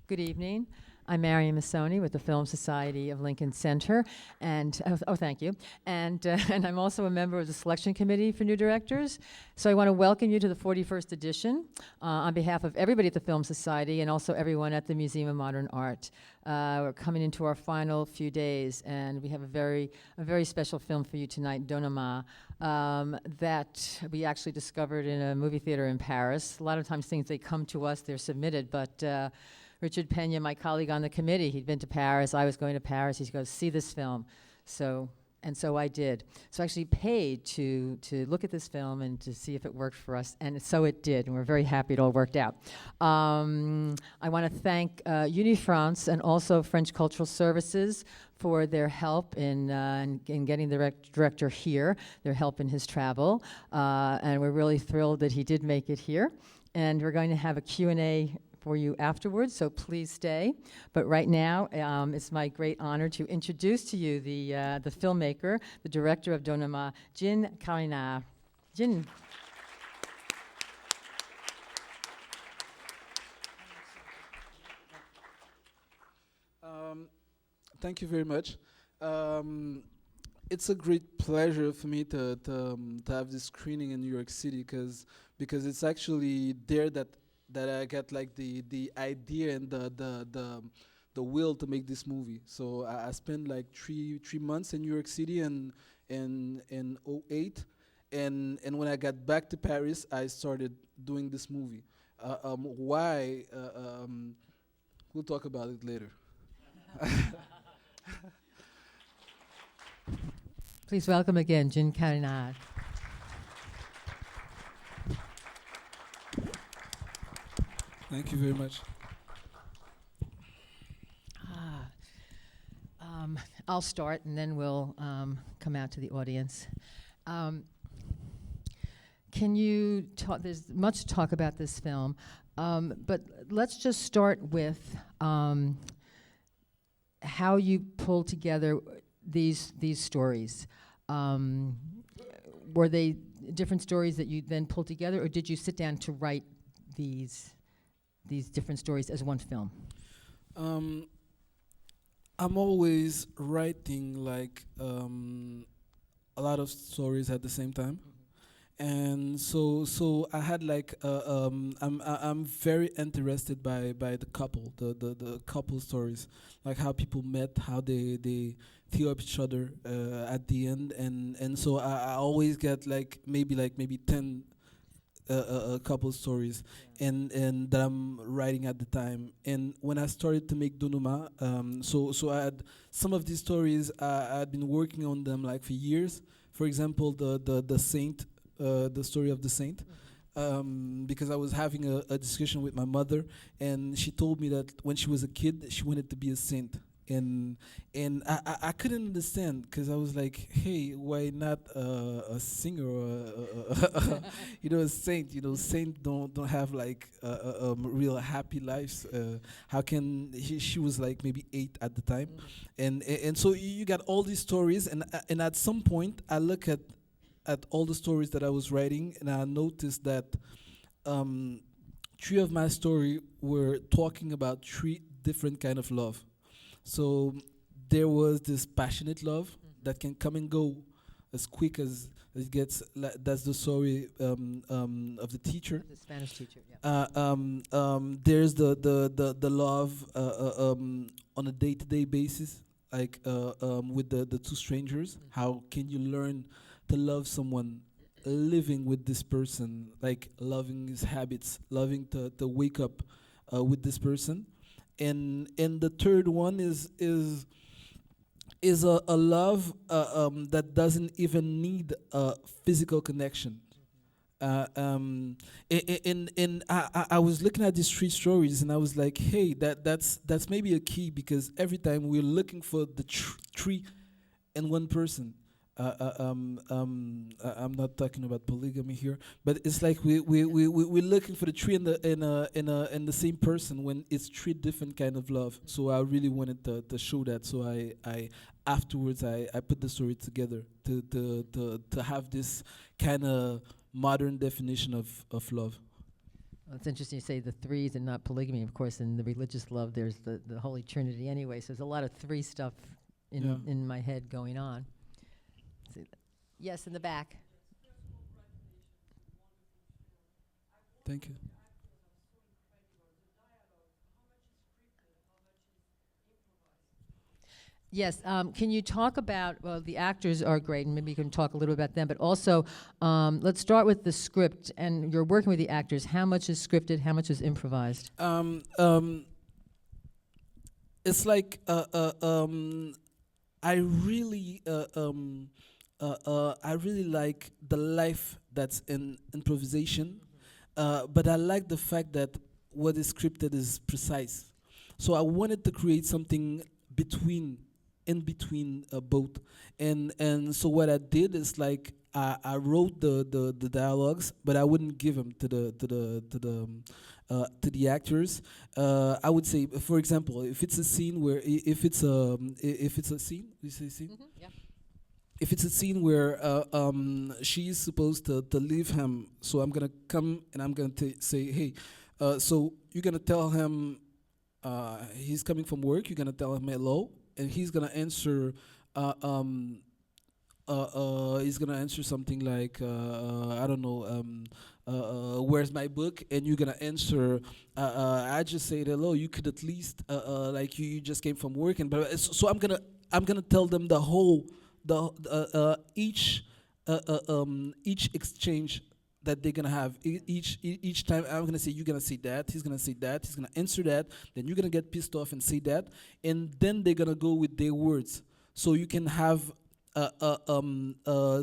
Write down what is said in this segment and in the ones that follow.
Good evening. I'm Marian Missoni with the Film Society of Lincoln Center, and thank you. And and I'm also a member of the selection committee for new directors. So I want to welcome you to the 41st edition on behalf of everybody at the Film Society and also everyone at the Museum of Modern Art. We're coming into our final few days, and we have a very special film for you tonight, Donoma, that we actually discovered in a movie theater in Paris. A lot of times things, they come to us, they're submitted, but Richard Pena, my colleague on the committee, he'd been to Paris. I was going to Paris. He goes, see this film. So I did. So I actually paid to look at this film and to see if it worked for us, and so it did, and we're very happy it all worked out. I want to thank Unifrance and also French Cultural Services for their help in getting the director here, their help in his travel, and we're really thrilled that he did make it here. And we're going to have a Q&A for you afterwards, so please stay. But right now, it's my great honor to introduce to you the filmmaker, the director of Donoma, Djinn Carrénard. Djinn. Thank you very much. It's a great pleasure for me to have this screening in New York City because it's actually there that I get like the idea and the will to make this movie. So I spent like three months in New York City in 2008, and when I got back to Paris, I started doing this movie. Why? We'll talk about it later. Please welcome again, Djinn Carrénard. Thank you very much. I'll start, and then we'll come out to the audience. Can you talk? There's much to talk about this film, but let's just start with how you pulled together these stories. Were they different stories that you then pulled together, or did you sit down to write these different stories as one film? I'm always writing like a lot of stories at the same time, and so I had like I'm very interested by the couple, the couple stories, like how people met, how they feel up each other at the end, and so I always get like maybe 10 couple stories, and that I'm writing at the time. And when I started to make Donoma, so I had some of these stories. I had been working on them like for years. For example, the saint, the story of the saint, because I was having a discussion with my mother, and she told me that when she was a kid, she wanted to be a saint. And I couldn't understand, because I was like, hey, why not a singer or a saint? Saints don't have like real happy lives. How can she was like maybe 8 at the time, and so you got all these stories, and at some point I look at all the stories that I was writing, and I noticed that 3 of my story were talking about 3 different kind of love. So there was this passionate love that can come and go as quick as it gets. That's the story of the teacher. The Spanish teacher, yeah. There's the love on a day-to-day basis, like with the 2 strangers. How can you learn to love someone living with this person, like loving his habits, loving to wake up with this person? And the third one is a love that doesn't even need a physical connection. And I was looking at these 3 stories, and I was like, hey, that's maybe a key, because every time we're looking for the 3 in one person. I'm not talking about polygamy here, but it's like we're looking for the 3 in the same person, when it's 3 different kind of love. So I really wanted to show that. So I afterwards I put the story together to have this kind of modern definition of love. Well, it's interesting you say the threes and not polygamy. Of course, in the religious love, there's the Holy Trinity anyway, so there's a lot of three stuff in my head going on. See that? Yes, in the back. Thank you. Yes, can you talk about, well, the actors are great, and maybe you can talk a little about them, but also, let's start with the script, and you're working with the actors. How much is scripted, how much is improvised? It's like I really I really like the life that's in improvisation, but I like the fact that what is scripted is precise. So I wanted to create something between, in between both, and so what I did is like I wrote the dialogues, but I wouldn't give them to the actors. I would say, for example, if it's a scene where if it's a scene, you say scene. Yeah. If it's a scene where she's supposed to leave him, so I'm gonna come and I'm gonna say, hey, so you're gonna tell him he's coming from work. You're gonna tell him hello, and he's gonna answer. He's gonna answer something like I don't know. Where's my book? And you're gonna answer. I just said hello. You could at least like you just came from work, and but so I'm gonna tell them the whole each exchange that they're gonna have. Each time I'm gonna say, you're gonna say that, he's gonna say that, he's gonna answer that, then you're gonna get pissed off and say that, and then they're gonna go with their words. So you can have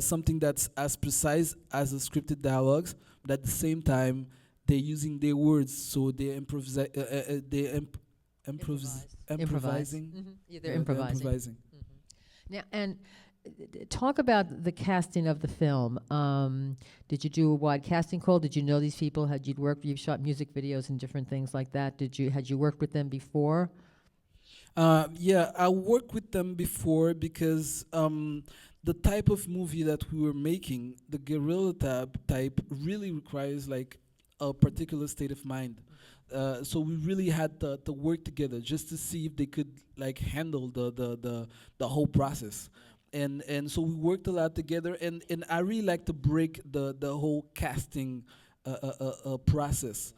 something that's as precise as the scripted dialogues, but at the same time they're using their words, so they're improvising. Yeah, they're Yeah, improvising. Now, and talk about the casting of the film. Did you do a wide casting call? Did you know these people? Had you worked? You've shot music videos and different things like that. Had you worked with them before? Yeah, I worked with them before because the type of movie that we were making, the guerrilla type, really requires like a particular state of mind. So we really had to work together just to see if they could like handle the whole process. And so we worked a lot together, and I really like to break the whole casting process.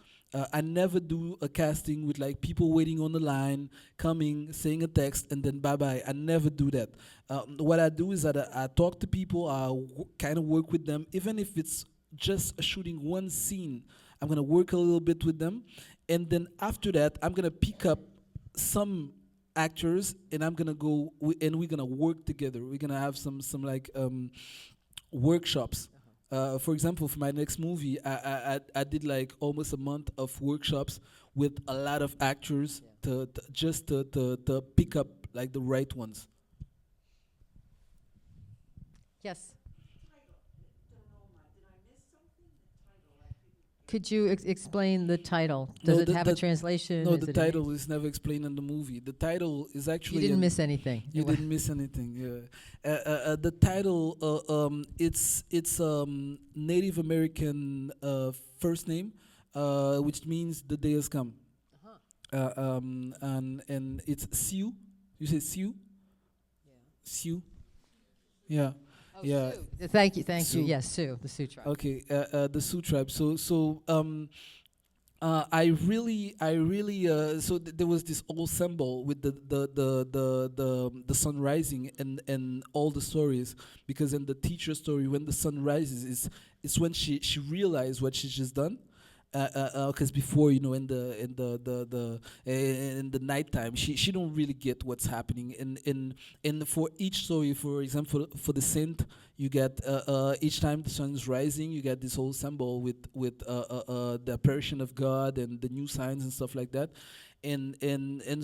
I never do a casting with like people waiting on the line, coming, saying a text, and then bye bye. I never do that. What I do is that I talk to people, kind of work with them, even if it's just shooting one scene. I'm gonna work a little bit with them, and then after that, I'm gonna pick up some actors, and I'm gonna go and we're gonna work together. We're gonna have some like workshops. For example, for my next movie, I did like almost a month of workshops with a lot of actors to just to pick up like the right ones. Yes. Could you explain the title? Does No, it have a translation? No, Is the it in title English? is never explained in the movie. The title is actually You didn't miss anything. You didn't miss anything. Yeah, the title it's Native American first name, which means the day has come. And it's Sioux. You say Sioux? Yeah. Sioux. Yeah. Oh, Yeah. Sioux. Thank you. Sioux. Yes, Sioux, the Sioux tribe. Okay, the Sioux tribe. I really, so there was this old symbol with the sun rising and all the stories, because in the teacher story, when the sun rises, is when she realized what she's just done. Because before, in the nighttime, she don't really get what's happening. And for each story, for example, for the saint, you get each time the sun is rising, you get this whole symbol with the apparition of God and the new signs and stuff like that. And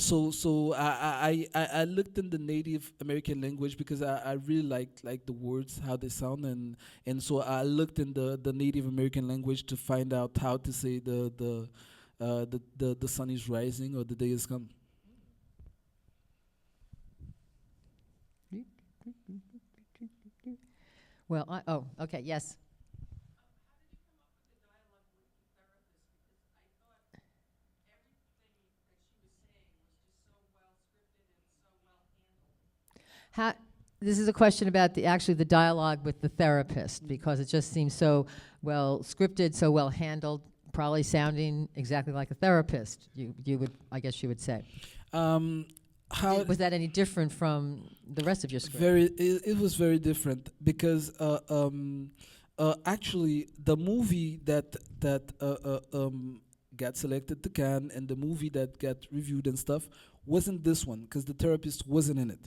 so I looked in the Native American language because I really like the words, how they sound, and so I looked in the Native American language to find out how to say the sun is rising or the day has come. Well, okay, yes. How, this is a question about the dialogue with the therapist, because it just seems so well scripted, so well handled, probably sounding exactly like a therapist. You would, I guess you would say. Um, how Was that any different from the rest of your script? it was very different because actually the movie that got selected to Cannes and the movie that got reviewed and stuff wasn't this one because the therapist wasn't in it.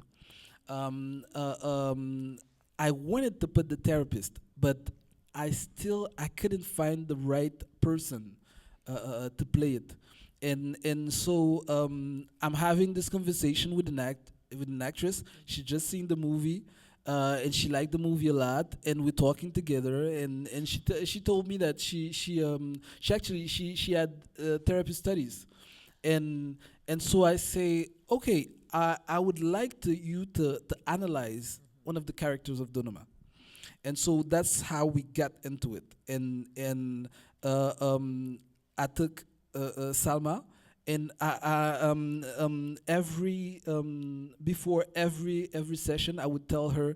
Um, uh, um, I wanted to put the therapist, but I couldn't find the right person to play it, and so I'm having this conversation with an actress. She just seen the movie. And she liked the movie a lot, and we're talking together. And she told me that she had therapy studies, and so I say, okay, I would like you to analyze one of the characters of Donoma, and so that's how we got into it. And I took Salma, and every before every session, I would tell her,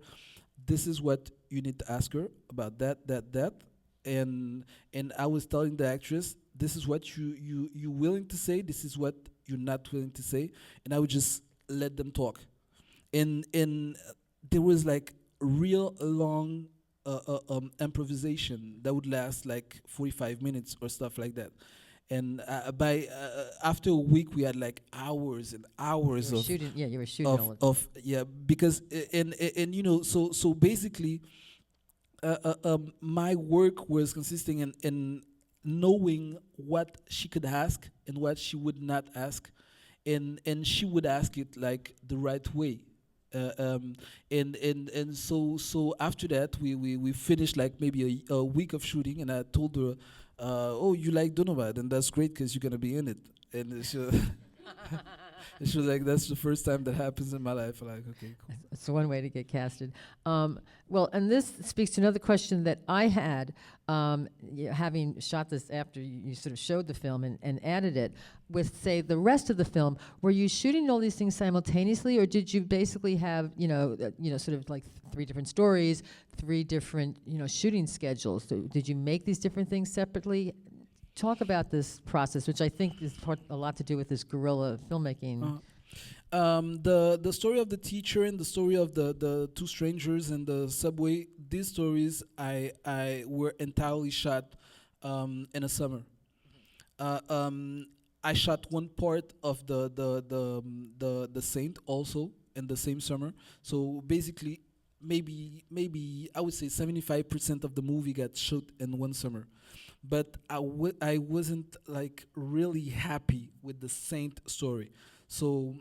this is what you need to ask her about that, and I was telling the actress, this is what you willing to say, this is what you're not willing to say, and I would just let them talk, and there was like real long improvisation that would last like 45 minutes or stuff like that. And by after a week, we had like hours and hours You were shooting, yeah, you were shooting all of it. yeah, because and so basically my work was consisting in knowing what she could ask and what she would not ask, and she would ask it like the right way. And so after that we finished like maybe a week of shooting, and I told her, oh, you like Donoma, then that's great because you're gonna be in it. And she and she was like, that's the first time that happens in my life. I'm like, okay, cool. It's one way to get casted. Well, and this speaks to another question that I had, having shot this after you sort of showed the film and added it, with, say, the rest of the film. Were you shooting all these things simultaneously, or did you basically have, sort of like three different stories, three different, shooting schedules? So did you make these different things separately? Talk about this process, which I think is a lot to do with this guerrilla filmmaking. The story of the teacher and the story of the two strangers in the subway. These stories I were entirely shot in a summer. I shot one part of the Saint also in the same summer. So basically, maybe I would say 75% of the movie got shot in one summer. But I wasn't like really happy with the Saint story, so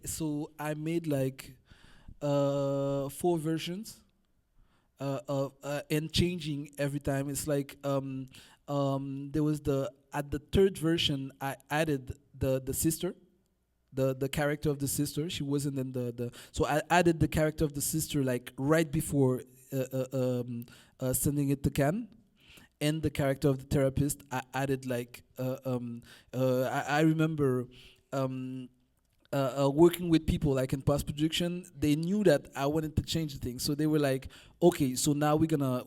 so I made like 4 versions, and changing every time. It's like there was at the third version I added the sister, the character of the sister. She wasn't in the so I added the character of the sister like right before sending it to Cannes, and the character of the therapist I added like I remember working with people like in post production. They knew that I wanted to change the thing, so they were like, okay, so now we're gonna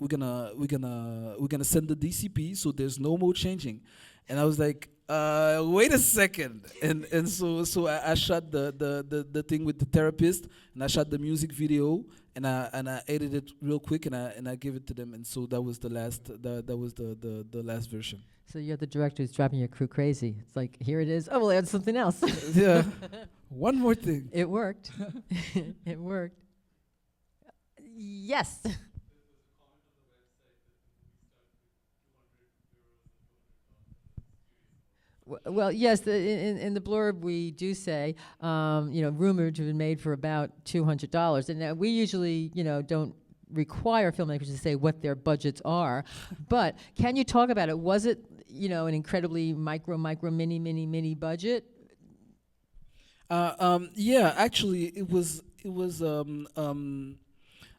send the DCP, so there's no more changing. And I was like, wait a second, and so I shot the thing with the therapist, and I shot the music video, and I edited it real quick, and I gave it to them, and so that was the last version. So you're the director who's driving your crew crazy. It's like, here it is. Oh, we'll add something else. Yeah, one more thing. It worked. It worked. Yes. Well, yes. In the blurb, we do say, rumored to have been made for about $200, and we usually, don't require filmmakers to say what their budgets are. But can you talk about it? Was it, an incredibly micro, mini budget? Yeah, actually, it was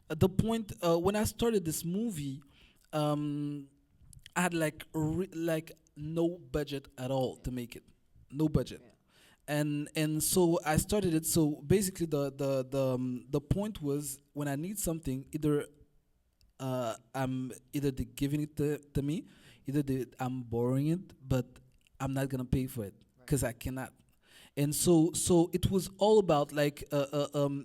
at the point when I started this movie. I had like no budget at all to make it, no budget, and so I started it. So basically, the point was when I need something, either I'm either they giving it to me, either I'm borrowing it, but I'm not gonna pay for it because I cannot. And so it was all about like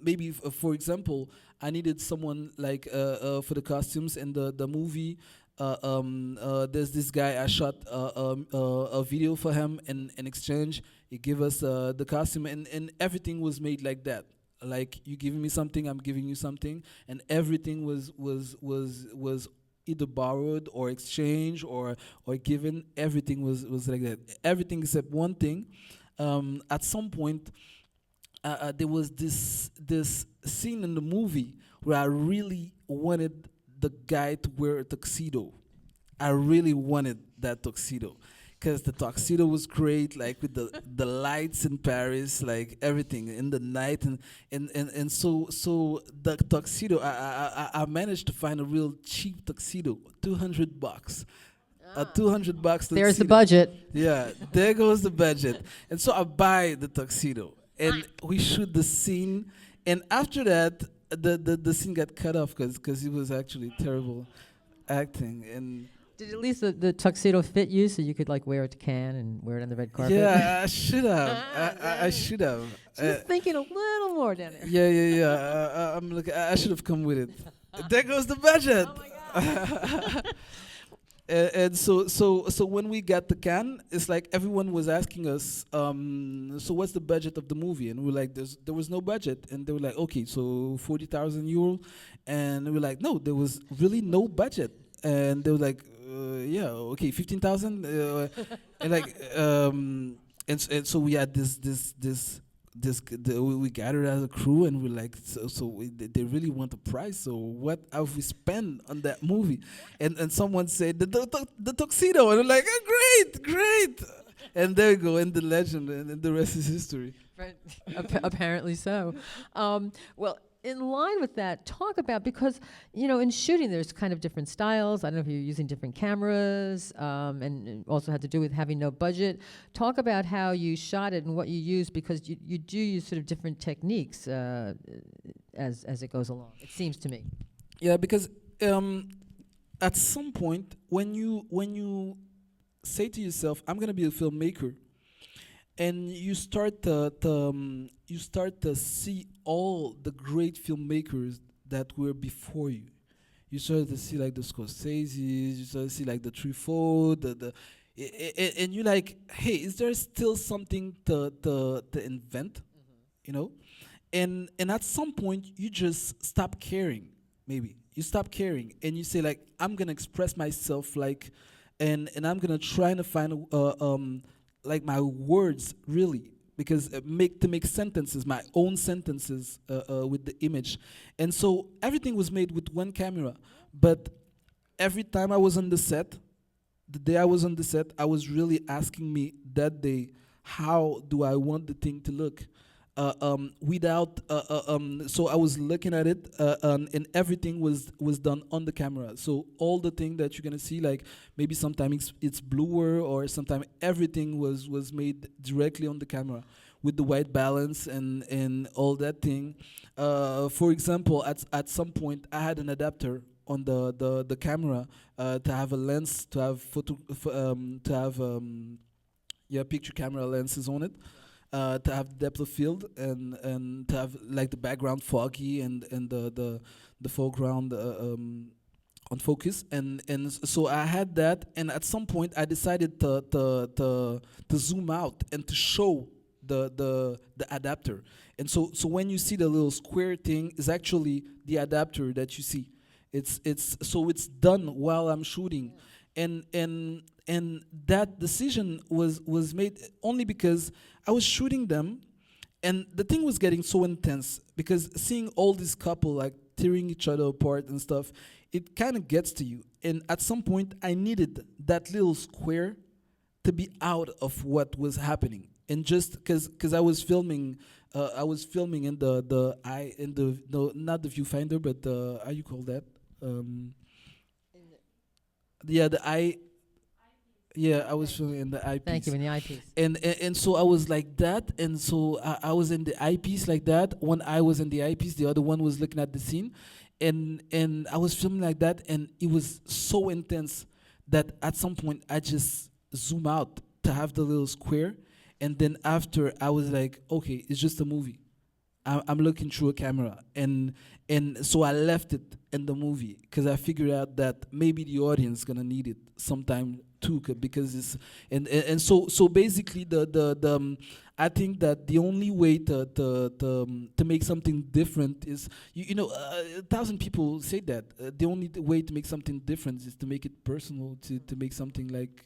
maybe for example, I needed someone like for the costumes in the movie. There's this guy I shot a video for him, and in exchange he gave us the costume, and everything was made like that. Like you giving me something, I'm giving you something, and everything was either borrowed or exchanged or given. Everything was like that. Everything except one thing. At some point, there was this scene in the movie where I really wanted the guy to wear a tuxedo. I really wanted that tuxedo because the tuxedo was great, like with the lights in Paris, like everything in the night, and so the tuxedo. I managed to find a real cheap tuxedo, $200, a $200 There's the tuxedo. budget. Yeah, there goes the budget. And so I buy the tuxedo and we shoot the scene. And after that, the scene got cut off because it was actually terrible acting. And Did at least the tuxedo fit you so you could like wear it to Cannes and wear it on the red carpet? yeah, I should have. I should have. Just thinking a little more down there. Yeah. I'm like, I should have come with it. There goes the budget. Oh my God. And so when we got the can, it's like everyone was asking us, so what's the budget of the movie? And we're like, there was no budget. And they were like, okay, so 40,000 euro. And we were like, no, there was really no budget. And they were like, yeah, okay, 15,000. And like, and so we had we gathered as a crew, and we're like, they really want the prize. So what have we spent on that movie? And someone said the tuxedo, and we're like, oh, great. And there you go, and the legend, and the rest is history. Right. Apparently so. Well, in line with that, talk about, because, in shooting there's kind of different styles. I don't know if you're using different cameras, and it also had to do with having no budget. Talk about how you shot it and what you used, because you do use sort of different techniques as it goes along, it seems to me. Yeah, because at some point when you say to yourself, I'm gonna be a filmmaker, and you start to see all the great filmmakers that were before you. You start to see like the Scorseses, you start to see like the Truffaut, and you're like, hey, is there still something to invent, you know? And at some point you just stop caring. Maybe you stop caring and you say like, I'm gonna express myself like, and I'm gonna try to find like my words really, because make sentences, my own sentences with the image. And so everything was made with one camera, but every time I was on the set, the day I was on the set, I was really asking me that day, how do I want the thing to look? So I was looking at it, and everything was done on the camera. So all the thing that you're gonna see, like maybe sometimes it's bluer, or sometimes everything was made directly on the camera with the white balance and all that thing. For example, at some point I had an adapter on the camera to have a lens, to have picture camera lenses on it, to have depth of field, and to have like the background foggy, and the foreground on focus, so I had that, and at some point I decided to zoom out and to show the adapter. And so when you see the little square thing, is actually the adapter that you see. It's done while I'm shooting. And that decision was made only because I was shooting them, and the thing was getting so intense, because seeing all these couple like tearing each other apart and stuff, it kind of gets to you. And at some point I needed that little square to be out of what was happening, and just because I was filming in the eye, in the no, not the viewfinder, but how you call that, yeah, the eye, Yeah, I was filming in the Thank you, eyepiece. in the eyepiece. And so I was like that, and so I was in the eyepiece like that. One eye was in the eyepiece, the other one was looking at the scene, and I was filming like that, and it was so intense that at some point I just zoom out to have the little square, and then after I was like, okay, it's just a movie. I'm looking through a camera, and so I left it in the movie because I figured out that maybe the audience gonna need it sometime too, because it's and so basically I think that the only way to make something different is a thousand people say that the only way to make something different is to make it personal, to make something like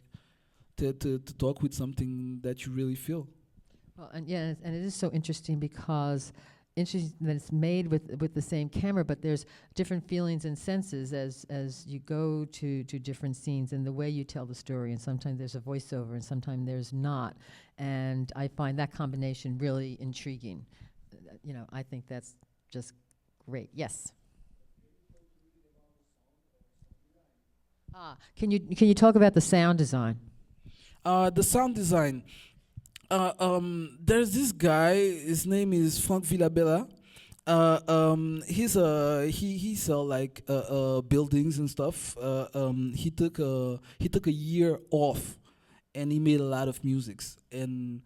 to talk with something that you really feel. Well, and yeah, and it is so interesting because interesting that it's made with the same camera, but there's different feelings and senses as you go to different scenes and the way you tell the story. And sometimes there's a voiceover, and sometimes there's not. And I find that combination really intriguing. I think that's just great. Yes. Can you talk about the sound design? The sound design. There's this guy. His name is Frank Villabella. He sell like buildings and stuff. He took a year off, and he made a lot of musics. And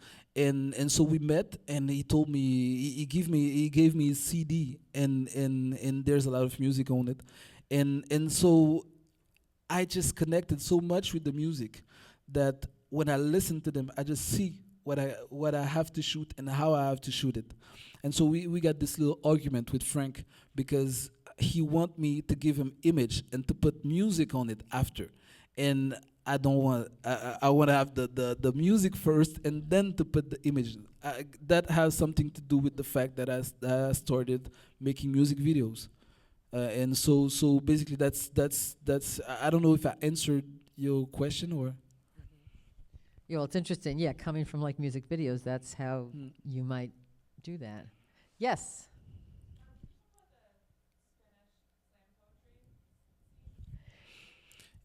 so we met, and he told me he gave me his CD, and there's a lot of music on it, and so I just connected so much with the music that when I listen to them, I just see what I have to shoot and how I have to shoot it. And so we got this little argument with Frank because he want me to give him image and to put music on it after. And I don't want I want to have the music first and then to put the image. That has something to do with the fact that I started making music videos. And so basically that's I don't know if I answered your question or. Yeah, well, it's interesting. Yeah, coming from like music videos, that's how Mm. you might do that. Yes.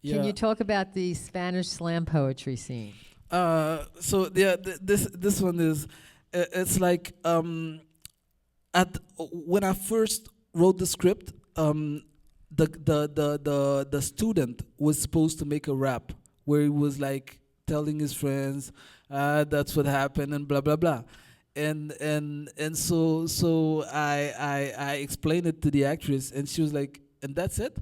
Can Yeah. you talk about the Spanish slam poetry scene? So yeah, this one is it's like at when I first wrote the script, the student was supposed to make a rap where he was like telling his friends, that's what happened and blah blah blah, and so I explained it to the actress, and she was like, and that's it,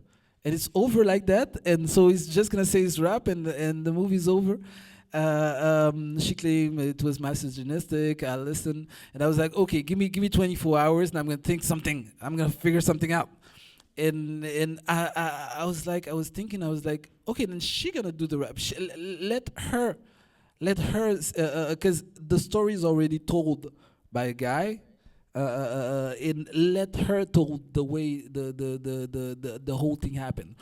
and it's over like that, and so he's just gonna say his rap, and the movie's over. She claimed it was misogynistic. I listened, and I was like, okay, give me 24 hours, and I'm gonna think something. I'm gonna figure something out. And I was like, I was thinking, I was like, okay, then she gonna do the rap. Let her, because the story is already told by a guy, and let her told the way the whole thing happened.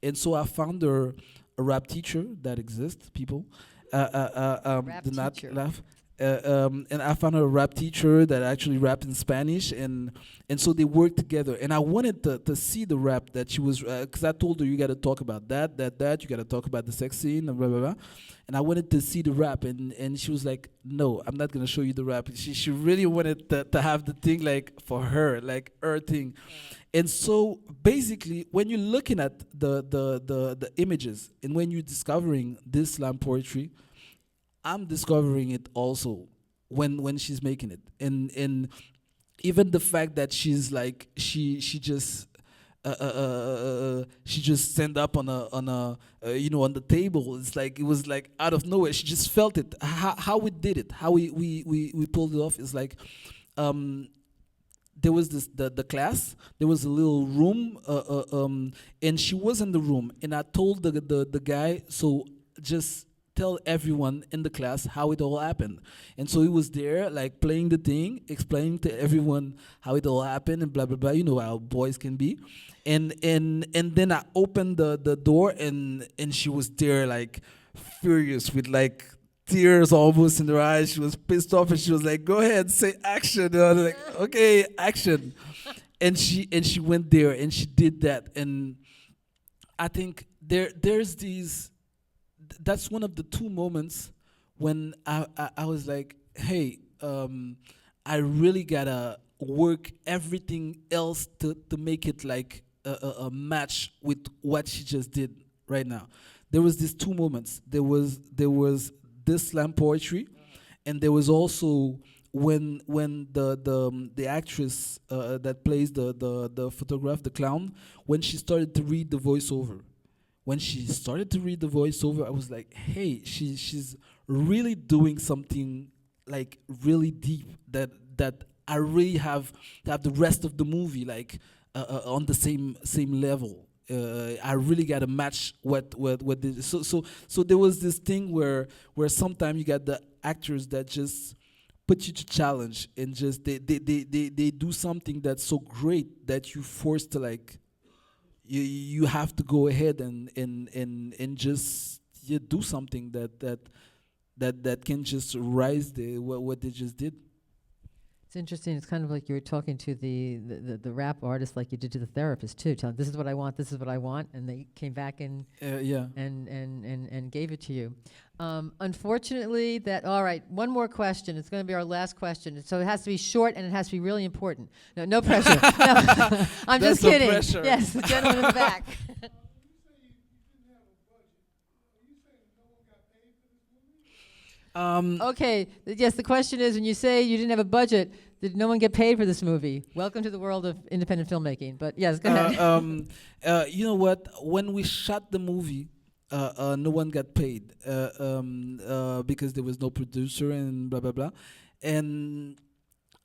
And so I found her a rap teacher that exists, people. Rap Do not teacher. laugh. And I found her a rap teacher that actually rapped in Spanish, and so they worked together. And I wanted to see the rap that she was, because I told her, you got to talk about that. You got to talk about the sex scene and blah blah blah. And I wanted to see the rap, and she was like, no, I'm not gonna show you the rap. She really wanted to have the thing like for her, like her thing. And so basically, when you're looking at the images and when you're discovering this slam poetry, I'm discovering it also when she's making it, and even the fact that she's like she just stand up on a on the table. It's like it was like out of nowhere. She just felt it. How we did it, how we pulled it off is like. There was the class. There was a little room, and she was in the room. And I told the guy, so just tell everyone in the class how it all happened. And so he was there, like playing the thing, explaining to everyone how it all happened and blah blah blah. You know how boys can be. And then I opened the door, and she was there like furious with like tears almost in her eyes. She was pissed off, and she was like, "Go ahead, say action." And I was like, "Okay, action." And she went there and she did that. And I think there's these that's one of the two moments when I was like, hey, I really gotta work everything else to make it like a match with what she just did right now. There was these two moments. There was this slam poetry, and there was also when the actress that plays the photograph, the clown, when she started to read the voiceover. When she started to read the voiceover, I was like, hey, she's really doing something like really deep that I really have to have the rest of the movie like on the same level. I really got to match what they, so there was this thing where sometimes you got the actors that just put you to challenge and just they do something that's so great that you forced to like you have to go ahead and just do something that can just rise what they just did. It's interesting. It's kind of like you were talking to the rap artist, like you did to the therapist too. Tell them, this is what I want. This is what I want, and they came back and and gave it to you. Unfortunately, that all right. One more question. It's going to be our last question. So it has to be short and it has to be really important. No pressure. No. I'm just kidding. Pressure. Yes, the gentleman in the back. Okay. Yes, the question is, when you say you didn't have a budget, did no one get paid for this movie? Welcome to the world of independent filmmaking. But yes, go ahead. You know what? When we shot the movie, no one got paid because there was no producer and blah blah blah. And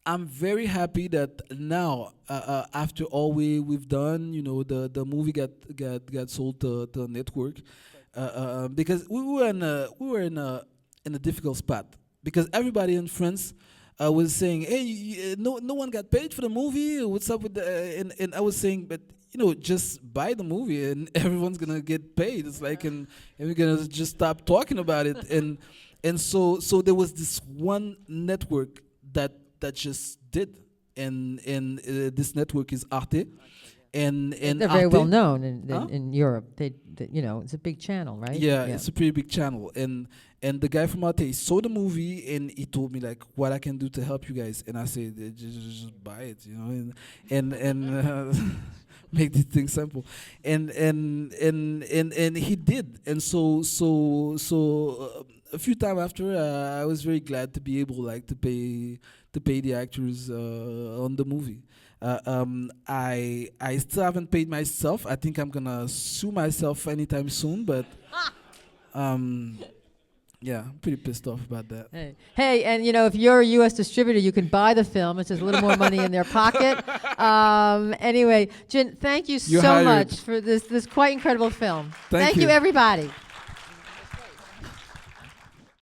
I'm very happy that now, after all we've done, you know, the movie got sold to a network, because we were in a difficult spot because everybody in France was saying, "Hey, no one got paid for the movie. What's up with the?" And I was saying, but you know, just buy the movie and everyone's gonna get paid. It's like, and we're gonna just stop talking about it. And so there was this one network that just did, and this network is Arte. And they're very well known in Europe. They you know, it's a big channel, right? Yeah, it's a pretty big channel. And the guy from Arte saw the movie and he told me like what I can do to help you guys. And I said, just buy it, you know, and make the thing simple. And he did. And so a few times after, I was very glad to be able like to pay the actors on the movie. I still haven't paid myself. I think I'm gonna sue myself anytime soon, but yeah, I'm pretty pissed off about that. Hey, and you know, if you're a U.S. distributor, you can buy the film. It's just a little more money in their pocket. Anyway, Djinn, thank you so much for this quite incredible film. Thank you, everybody.